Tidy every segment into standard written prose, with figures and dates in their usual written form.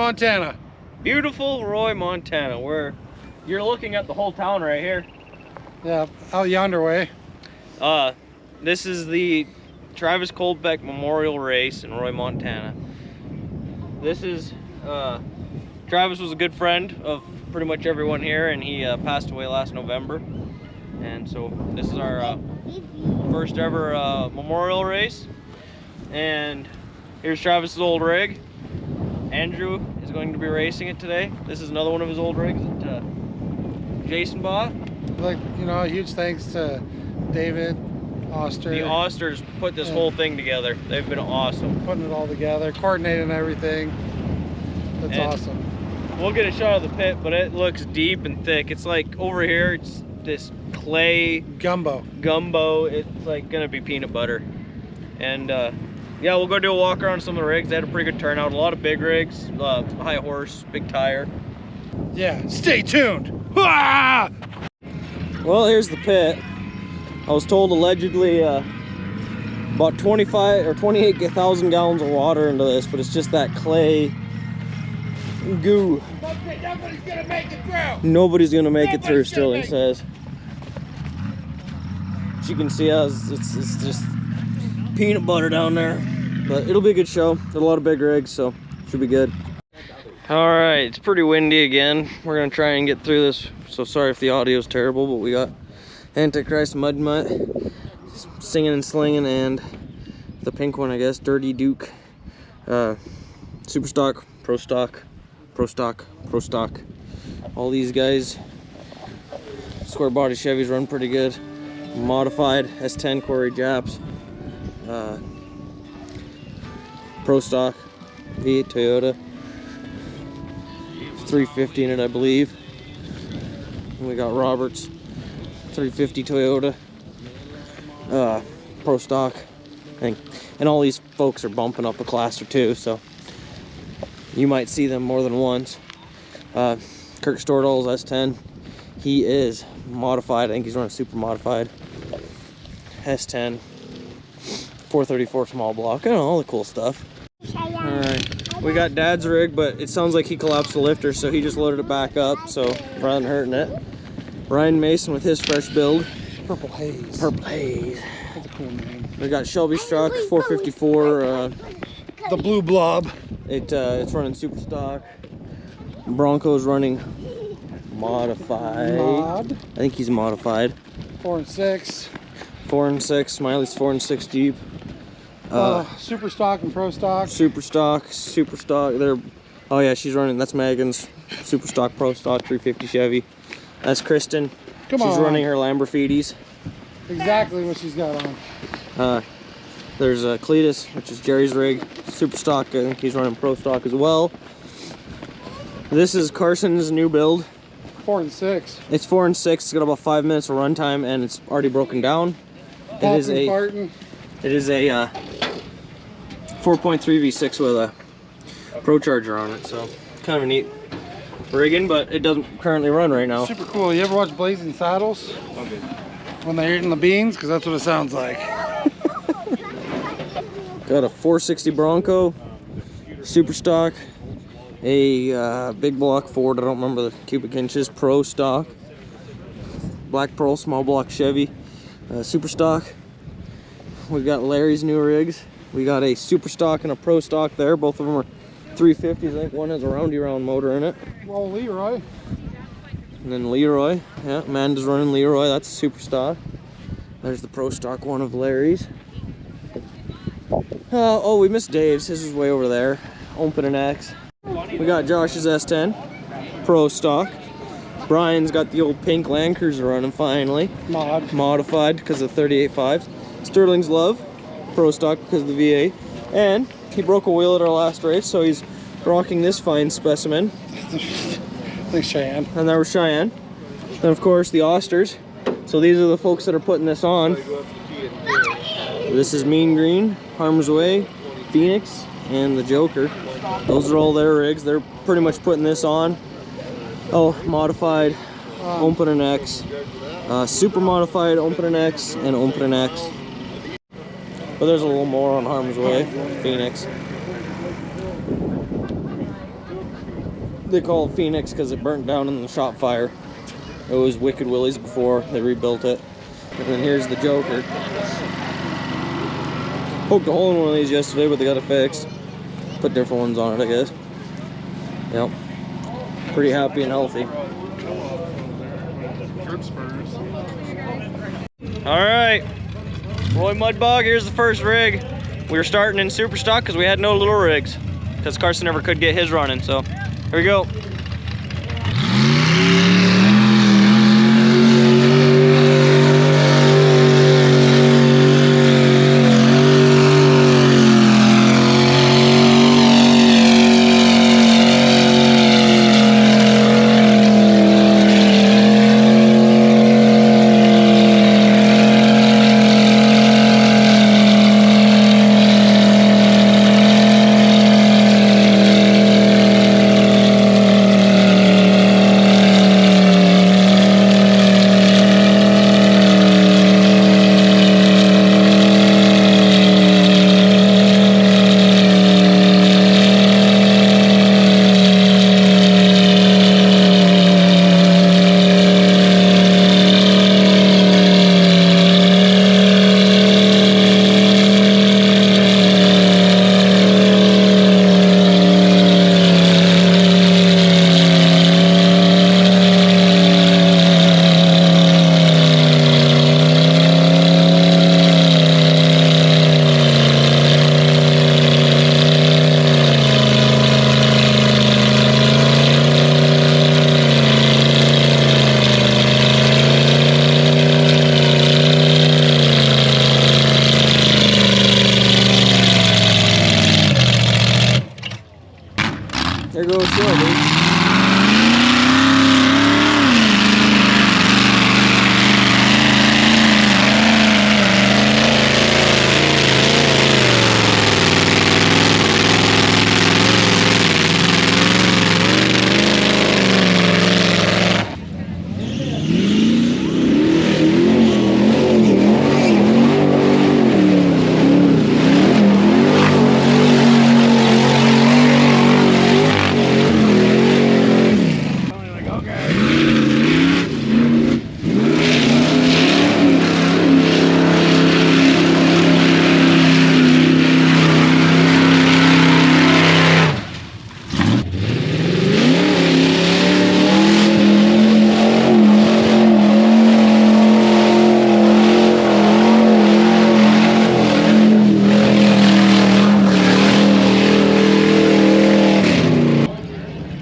Montana. Beautiful Roy, Montana, where you're looking at the whole town right here. Yeah, out yonder way. This is the Travis Kohlbeck Memorial Race in Roy, Montana. This is, Travis was a good friend of pretty much everyone here, and he passed away last November. And so this is our first ever memorial race. And here's Travis's old rig. Andrew is going to be racing it today. This is another one of his old rigs that Jason bought. Like, you know, huge thanks to David, Oster. The Osters put this whole thing together. They've been awesome. Putting it all together, coordinating everything. That's awesome. We'll get a shot of the pit, but it looks deep and thick. It's like over here, it's this clay gumbo. It's like gonna be peanut butter. And yeah, we'll go do a walk around some of the rigs. They had a pretty good turnout. A lot of big rigs, high horse, big tire. Yeah, stay tuned. Ah! Well, here's the pit. I was told allegedly about 25 or 28,000 gallons of water into this, but it's just that clay goo. Nobody's gonna make it through. Nobody's gonna make it through, Sterling says. As you can see, it's just peanut butter down there, but it'll be a good show. There's a lot of big rigs, so should be good. All right, it's pretty windy again. We're gonna try and get through this. So sorry if the audio is terrible, but we got Antichrist Mud Mutt singing and slinging, and the pink one, I guess, Dirty Duke, Super Stock, Pro Stock, Pro Stock, Pro Stock. All these guys, square body Chevys run pretty good. Modified S10 Corey Japs, Pro Stock, V8 Toyota, 350 in it, I believe. And we got Roberts, 350 Toyota, Pro Stock, and all these folks are bumping up a class or two, so you might see them more than once. Kirk Stordahl's S10, he is modified. I think he's running super modified. S10, 434 small block, and all the cool stuff. All right, we got Dad's rig, but it sounds like he collapsed the lifter, so he just loaded it back up, so rather than hurting it. Ryan Mason with his fresh build. Purple Haze. Purple Haze. That's a cool name. We got Shelby Struck 454. The Blue Blob. It's running super stock. Bronco's running modified. I think he's modified. 4 and 6. 4 and 6. Smiley's 4 and 6 Jeep. Super Stock and Pro Stock. Super Stock. They're. Oh yeah, she's running. That's Megan's Super Stock Pro Stock 350 Chevy. That's Kristen. She's running her Lamborghinis. Exactly what she's got on. There's Cletus, which is Jerry's rig, super stock. I think he's running Pro Stock as well. This is Carson's new build. 4 and 6. It's 4 and 6. It's got about 5 minutes of run and it's already broken down. It is a 4.3 V6 with a Pro Charger on it, so kind of a neat rigging, but it doesn't currently run right now. Super cool. You ever watch Blazing Saddles? Okay. When they're eating the beans? Because that's what it sounds like. Got a 460 Bronco, super stock, a big block Ford, I don't remember the cubic inches, Pro Stock, Black Pearl small block Chevy, super stock. We've got Larry's new rigs. We got a super stock and a Pro Stock there. Both of them are 350s. I think one has a roundy round motor in it. Well, Leroy. And then Leroy, yeah, Amanda's running Leroy. That's a super stock. There's the Pro Stock one of Larry's. Oh, we missed Dave's. His is way over there. Open an X. We got Josh's S10, Pro Stock. Brian's got the old pink Land Cruiser running finally. Modified because of 38.5s. Sterling's Love, Pro Stock because of the V8. And he broke a wheel at our last race, so he's rocking this fine specimen. Thanks, Cheyenne. And that was Cheyenne. Then of course the Osters. So these are the folks that are putting this on. This is Mean Green, Harm's Way, Phoenix, and the Joker. Those are all their rigs. They're pretty much putting this on. Oh, modified, open an X, super modified, open an X, and open an X. But there's a little more on Harm's Way, Phoenix. they call it Phoenix because it burnt down in the shop fire. It was Wicked Willie's before they rebuilt it. And then here's the Joker. Poked a hole in one of these yesterday, but they got it fixed. Put different ones on it, I guess. Yep. Pretty happy and healthy. Alright. Roy Mudbog, here's the first rig. We were starting in super stock because we had no little rigs. Because Carson never could get his running, so here we go. There goes Shelby.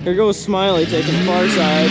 Here goes Smiley taking the far side.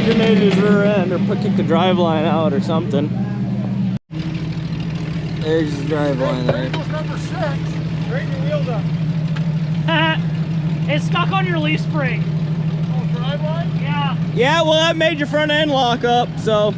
Grenaded his rear end or kicked the drive line out or something. There's the drive line there. Number 6. Straighten your wheels up. It's stuck on your leaf spring. Oh, driveline? Yeah. Yeah, well, that made your front end lock up, so.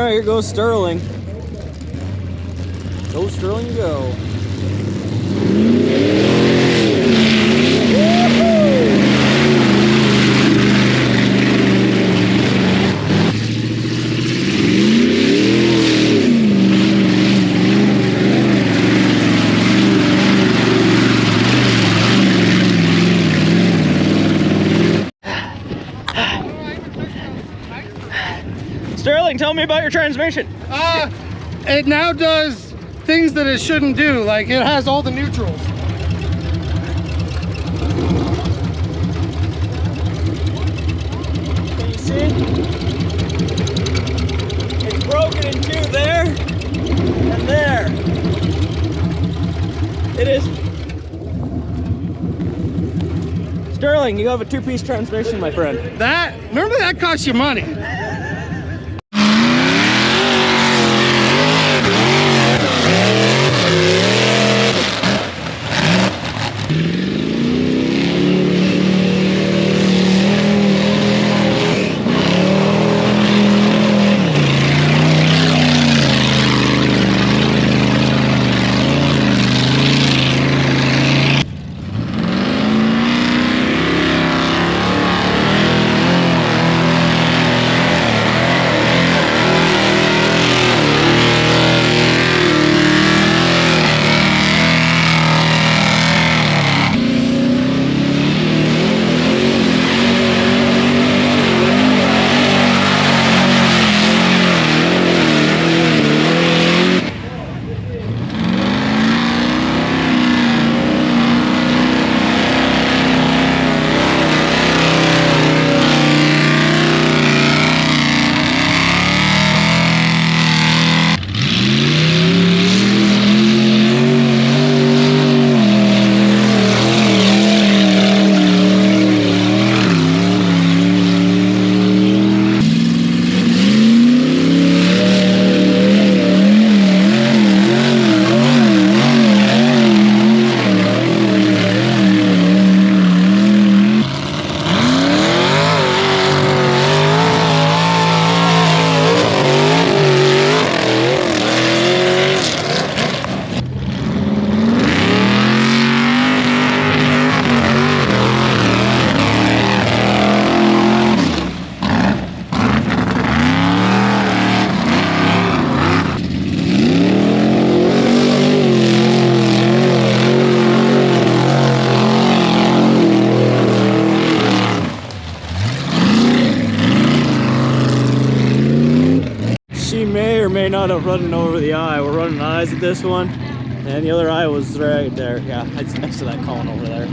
Here goes Sterling. Go Sterling, go. Sterling, tell me about your transmission. It now does things that it shouldn't do. Like it has all the neutrals. Can you see? It's broken in two there and there. It is. Sterling, you have a two-piece transmission, my friend. That, normally that costs you money. may not have run over the eye. We're running eyes at this one, and the other eye was right there. Yeah, it's next to that cone over there.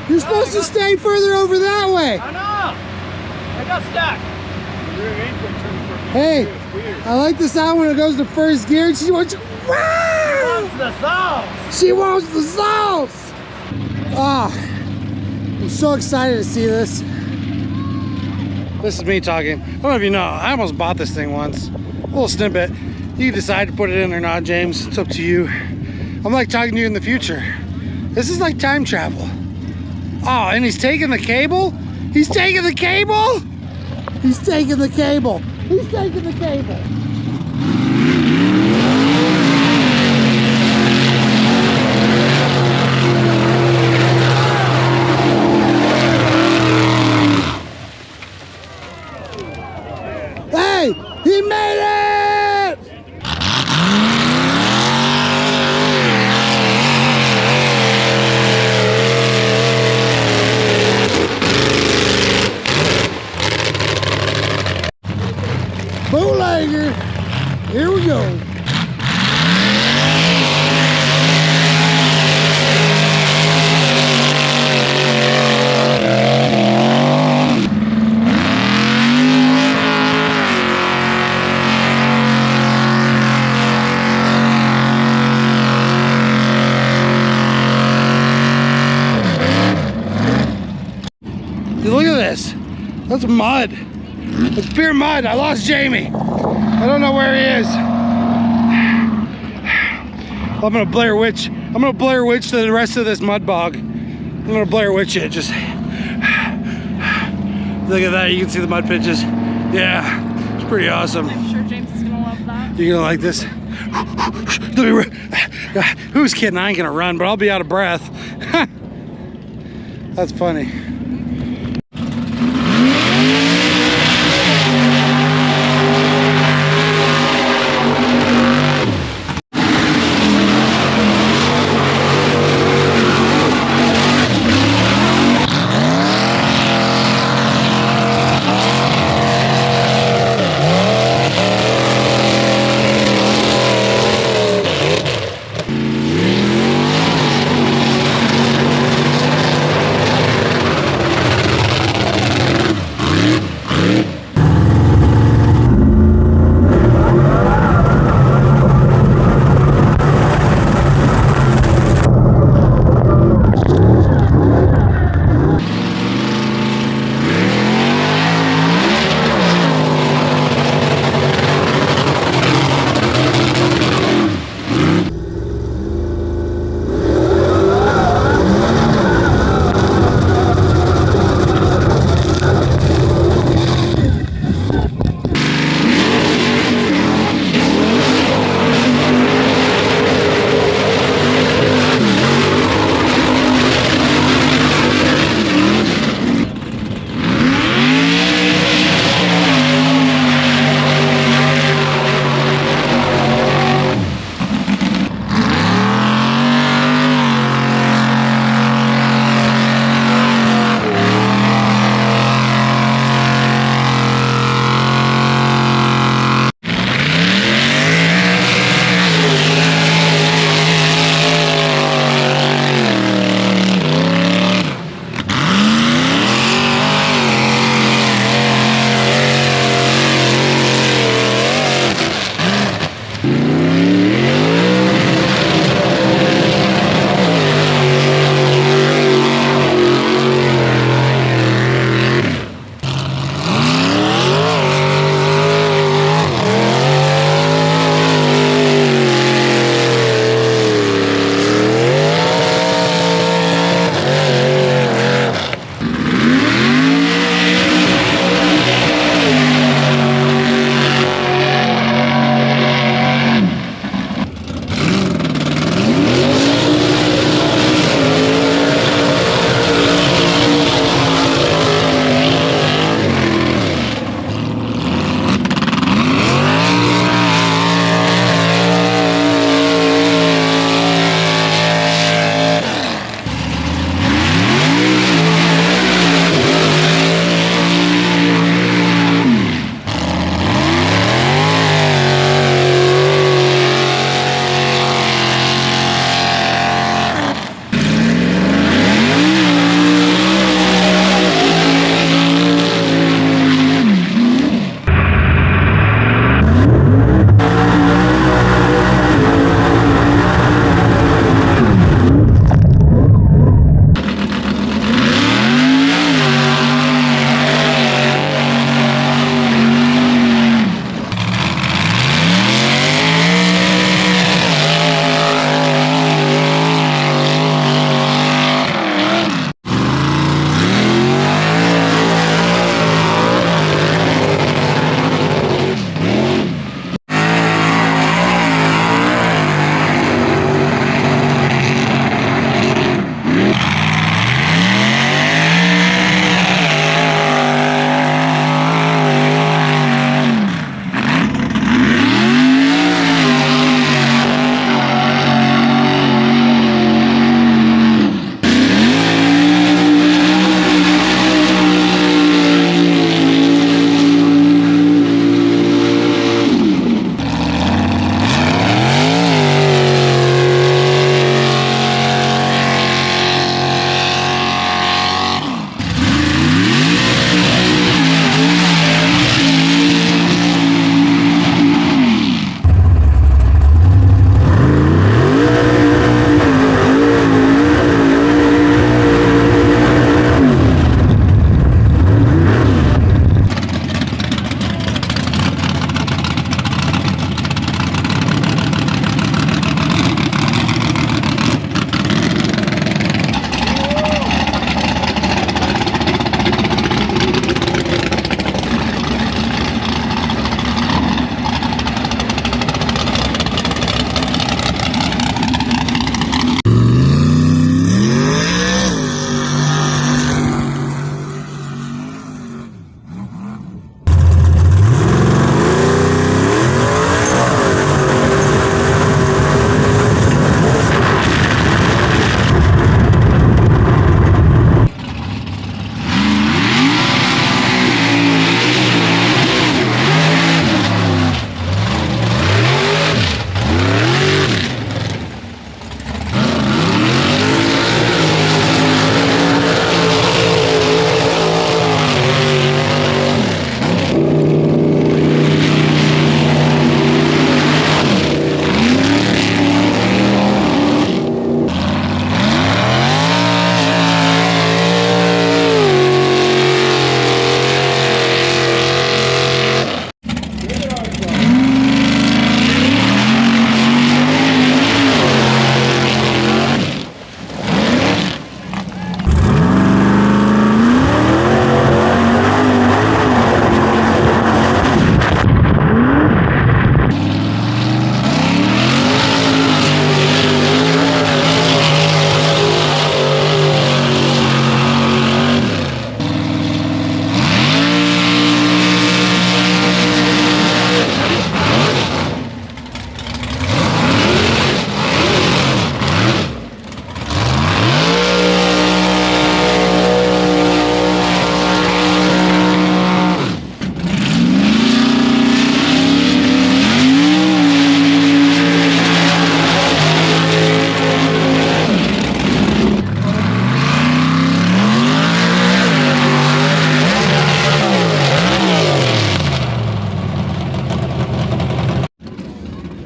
You're supposed to stay further over that way. I know. I got stuck. Hey, I like the sound when it goes to first gear. She wants the sauce. She wants the sauce. Ah, I'm so excited to see this. This is me talking. I don't know if you know, I almost bought this thing once. A little snippet. You decide to put it in or not, James. It's up to you. I'm like talking to you in the future. This is like time travel. Oh, and he's taking the cable? He's taking the cable? He's taking the cable. He's taking the cable. Hey, he made it! Bootlegger, here we go. Look at this. That's mud. It's pure mud. I lost Jamie. I don't know where he is. I'm gonna Blair Witch. I'm gonna Blair Witch to the rest of this mud bog. I'm gonna Blair Witch it. Just look at that. You can see the mud pitches. Yeah, it's pretty awesome. I'm sure James is gonna love that. You're gonna like this. Who's kidding? I ain't gonna run, but I'll be out of breath. That's funny.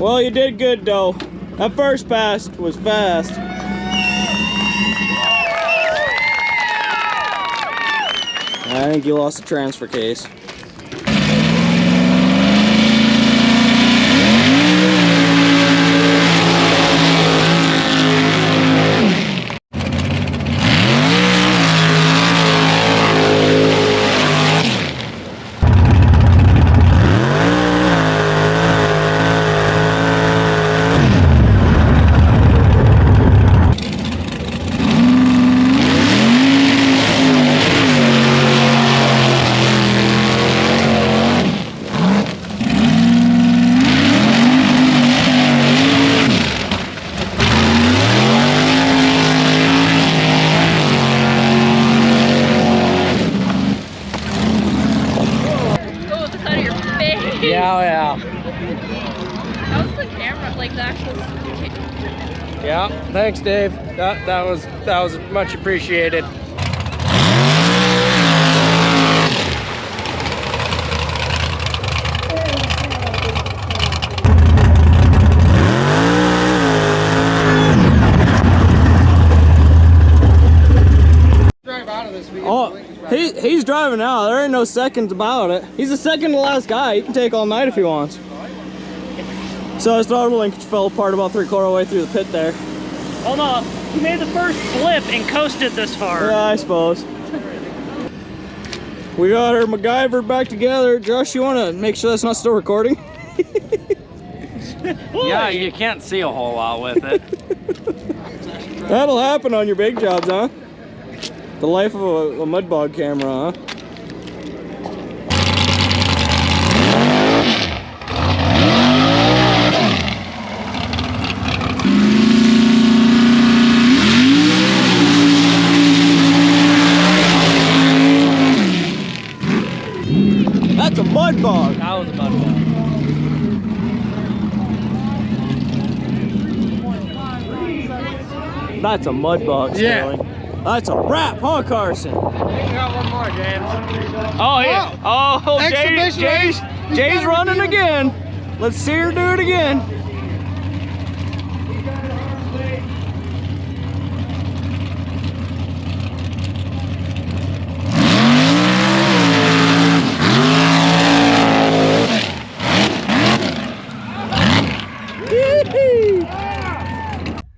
Well, you did good though. That first pass was fast. I think you lost the transfer case. Yeah. That was the camera, like the actual. Yeah. Thanks, Dave. That was much appreciated. Drive out of this. Oh, he's driving out. There ain't no seconds about it. He's the second to last guy. He can take all night if he wants. So his throttle linkage fell apart about 3/4 way through the pit there. Well, no, he made the first flip and coasted this far. Yeah, I suppose. We got our MacGyver back together. Josh, you want to make sure that's not still recording? Yeah, you can't see a whole lot with it. That'll happen on your big jobs, huh? The life of a mud bog camera, huh? That's a mud bog. That was a mud bog. That's a mud bog, Sterling. Yeah. That's a wrap, huh, Carson? We got one more, James. Oh, yeah. Oh, Exhibition Jay's running again. Let's see her do it again.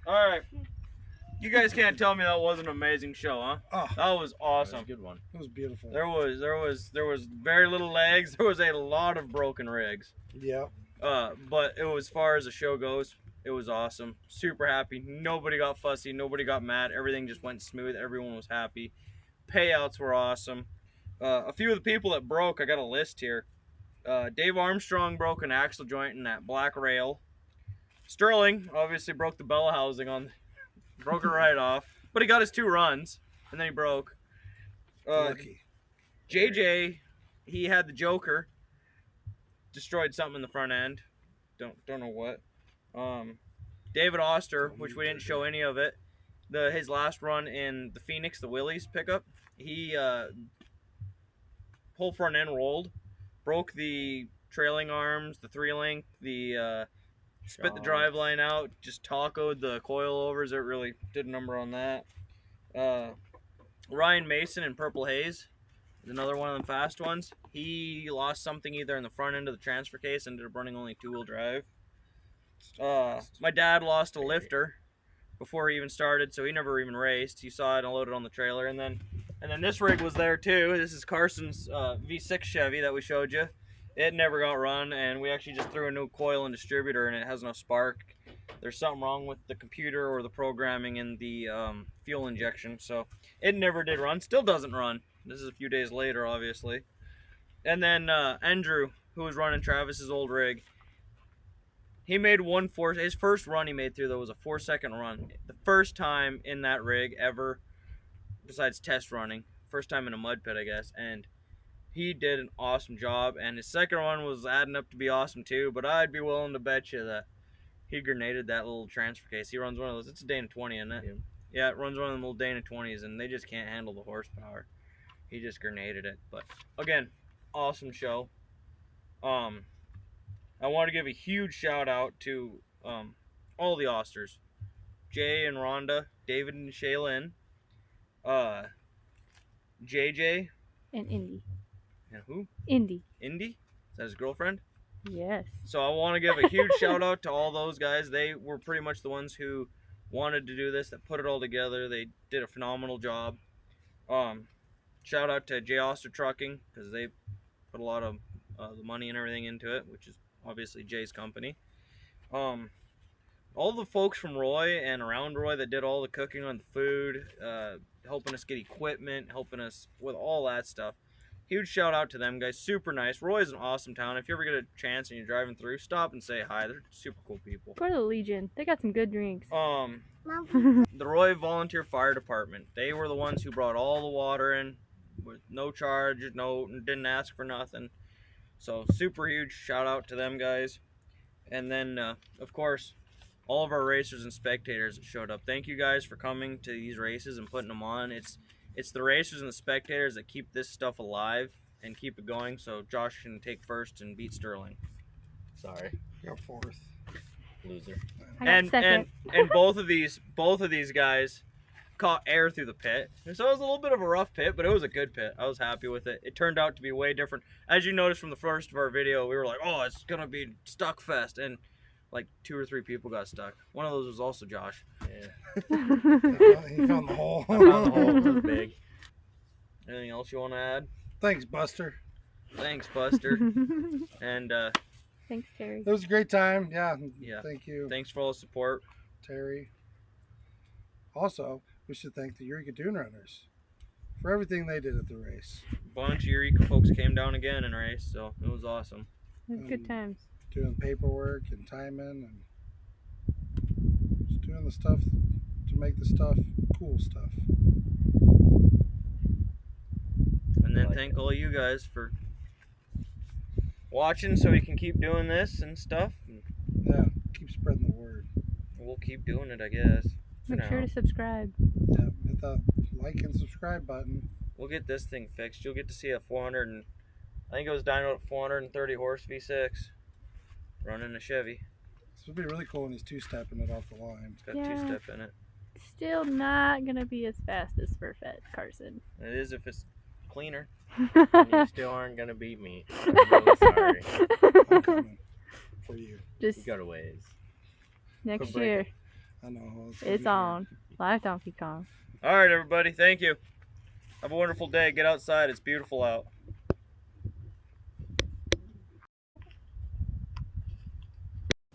All right. You guys can't tell me that wasn't an amazing show, huh? Oh, that was awesome. That was a good one. it was beautiful. There was very little legs. There was a lot of broken rigs. Yeah. But it was, as far as the show goes, it was awesome. Super happy. Nobody got fussy. Nobody got mad. Everything just went smooth. Everyone was happy. Payouts were awesome. A few of the people that broke, I got a list here. Dave Armstrong broke an axle joint in that black rail. Sterling obviously broke the bell housing on, broke it right off. But he got his 2 runs, and then he broke. Lucky. JJ, he had the Joker. Destroyed something in the front end. Don't know what. David Oster, which we didn't show any of it. His last run in the Phoenix, the Willys pickup, he whole front end rolled, broke the trailing arms, the 3-link, the spit the driveline out, just tacoed the coilovers. It really did a number on that. Ryan Mason in Purple Haze is another one of them fast ones. He lost something either in the front end of the transfer case, ended up running only 2-wheel drive. My dad lost a lifter before he even started, so he never even raced. He saw it and loaded on the trailer, and then this rig was there too. This is Carson's V6 Chevy that we showed you. It never got run, and we actually just threw a new coil and distributor, and it has no spark. There's something wrong with the computer or the programming in the fuel injection, so it never did run. Still doesn't run. This is a few days later, obviously. And then Andrew, who was running Travis's old rig, he made his first run he made through, though, was a 4-second run. The first time in that rig ever, besides test running. First time in a mud pit, I guess. And he did an awesome job. And his second run was adding up to be awesome, too. But I'd be willing to bet you that he grenaded that little transfer case. He runs one of those. It's a Dana 20, isn't it? Yeah, it runs one of them little Dana 20s, and they just can't handle the horsepower. He just grenaded it. But, again, awesome show. I want to give a huge shout out to all the Osters. Jay and Rhonda, David and Shaylin, JJ. And Indy. And who? Indy. Indy? Is that his girlfriend? Yes. So I want to give a huge shout out to all those guys. They were pretty much the ones who wanted to do this, that put it all together. They did a phenomenal job. Shout out to Jay Oster Trucking, because they put a lot of the money and everything into it, which is obviously Jay's company. All the folks from Roy and around Roy that did all the cooking on the food, helping us get equipment, helping us with all that stuff. Huge shout out to them guys. Super nice. Roy's an awesome town. If you ever get a chance and you're driving through, stop and say hi. They're super cool people. Go to the Legion. They got some good drinks. The Roy Volunteer Fire Department. They were the ones who brought all the water in with no charge, didn't ask for nothing. So super huge shout out to them guys. And then of course, all of our racers and spectators that showed up. Thank you guys for coming to these races and putting them on. It's the racers and the spectators that keep this stuff alive and keep it going. So Josh can take first and beat Sterling. Sorry. Go fourth. Loser. I got second. And both of these guys caught air through the pit. And so it was a little bit of a rough pit, but it was a good pit. I was happy with it. It turned out to be way different. As you noticed from the first of our video, we were like, oh, it's gonna be stuck fest, and like 2 or 3 people got stuck. One of those was also Josh. Yeah. He found the hole. I found the hole. It was big. Anything else you want to add? Thanks, Buster. Thanks, Buster. And thanks, Terry. It was a great time. Yeah. Thank you. Thanks for all the support, Terry. Also, we should thank the Eureka Dune Runners for everything they did at the race. A bunch of Eureka folks came down again and raced, so it was awesome. It was good times. Doing paperwork and timing and just doing the stuff to make the stuff cool stuff. And then thank all you guys for watching, so we can keep doing this and stuff. Yeah, keep spreading the word. We'll keep doing it, I guess. Make sure to subscribe. Yeah, hit that like and subscribe button. We'll get this thing fixed. You'll get to see a 400 and I think it was dyno at 430 horse V6 running a Chevy. This would be really cool when he's two-stepping it off the line. It's got 2-step in it. Still not gonna be as fast as Furfet, Carson. It is if it's cleaner. And you still aren't gonna beat me. I'm really sorry. I'm coming for you. Just You got a ways. next year. I know. It's on. Live Donkey Kong. All right, everybody. Thank you. Have a wonderful day. Get outside. It's beautiful out.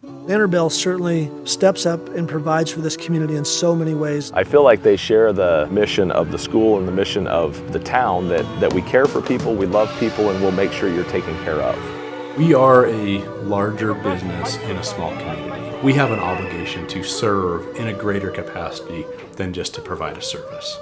Vanderbilt certainly steps up and provides for this community in so many ways. I feel like they share the mission of the school and the mission of the town, that we care for people, we love people, and we'll make sure you're taken care of. We are a larger business in a small community. We have an obligation to serve in a greater capacity than just to provide a service.